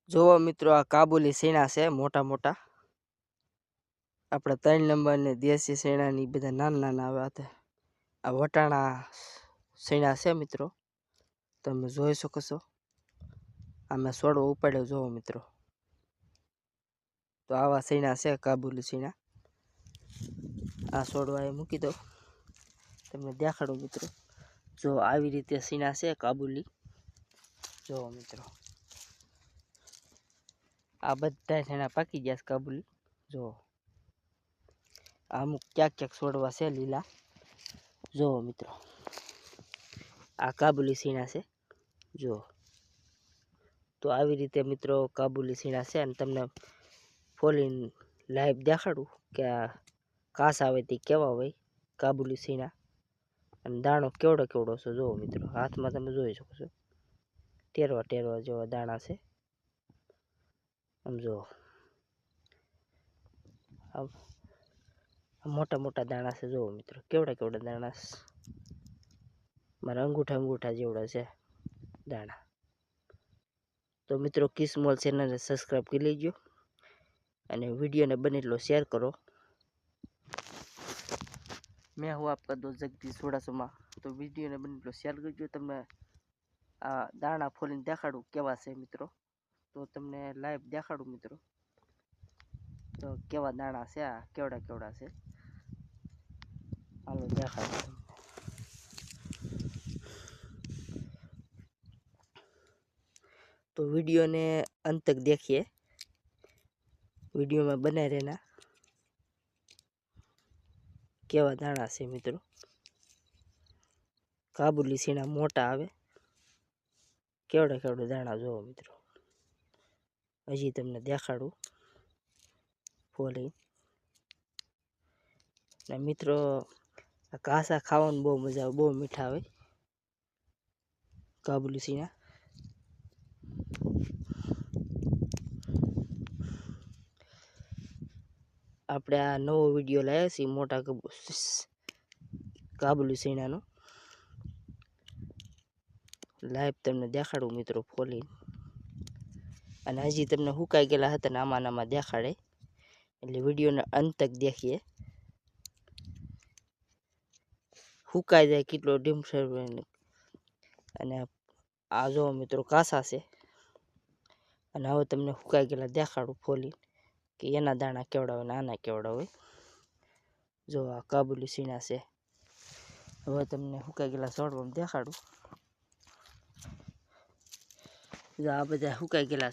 જોવો મિત્રો આ કાબુલી સીણા છે મોટા મોટા આપણા 3 નંબર ને દેશી સીણાની બધા નાના નાના આવ્યા હતા આ વટાણા સીણા છે મિત્રો તમે જોઈ શકો છો આમાં છોડવો ઉપાડ્યો જોવો મિત્રો તો આવા સીણા છે કાબુલી સીણા આ છોડવા એ મૂકી દો તમને દેખાડો મિત્રો જો આવી રીતે સીણા છે કાબુલી જોવો મિત્રો આ બધા સીણા પાકી ગયા છે કાબુલી જો અમુક ક્યાંક ક્યાંક છોડવા છે લીલા જોવો મિત્રો આ કાબુલી સીણા છે જો તો આવી રીતે મિત્રો કાબુલી સીણા છે અને તમને ફોલીને લાઈવ દેખાડું કે આ કાસ આવે તે કેવા હોય કાબુલી સીણા અને દાણો કેવડો કેવડો છે જોવો મિત્રો હાથમાં તમે જોઈ શકો છો ટેરવા ટેરવા જેવા દાણા છે આમ જો મોટા મોટા દાણા છે જોવો મિત્રો કેવડા કેવડા દાણા મારા અંગૂઠા અંગૂઠા જેવડા છે દાણા તો મિત્રો કિસમોલ ચેનલને સબસ્ક્રાઈબ કરી લેજો અને વિડીયોને બને એટલો શેર કરો मैं हूँ आपका दोस्त जगदीश सोडासमा तो वीडियो ने बने એટલો શેર કરજો તમને આ દાણા ફોલીને દેખાડું કેવા છે મિત્રો તો તમને લાઈવ દેખાડું મિત્રો તો કેવા દાણા છે આ કેવડા કેવડા છે હાલો દેખાડું तो वीडियो ने अंत तक देखिए वीडियो में बने रहना केवा दाणा से मित्रों काबुली सीणा मोटा आवे केवड़ा केवड़ा दाणा जो मित्रों हजी तमने देखाड़ू फोली ने मित्रों कासा खावाने बहुत मजा आवे बहुत मीठा आवे काबुली सीणा આપણે આ નવો વિડીયો લાવ્યા છીએ મોટા કાબુલી સીણાનો લાઈવ તમને દેખાડું મિત્રો ફોલી અને હજી તમને હુકાઈ ગયેલા હતા ને આમાં આમાં દેખાડે એટલે વિડીયોને અંત તક દેખીએ હુકાઈ જાય કેટલો ડીમસર અને આ જો મિત્રો કાસા છે અને હવે તમને હુકાઈ ગયેલા દેખાડું ફોલી કે એના દાણા કેવડા હોય નાના કેવડા હોય જો આ કાબુલી સીણા છે હવે તમને હુકાઈ ગયેલા છોડવામાં દેખાડું જો આ બધા હુકાઈ ગયેલા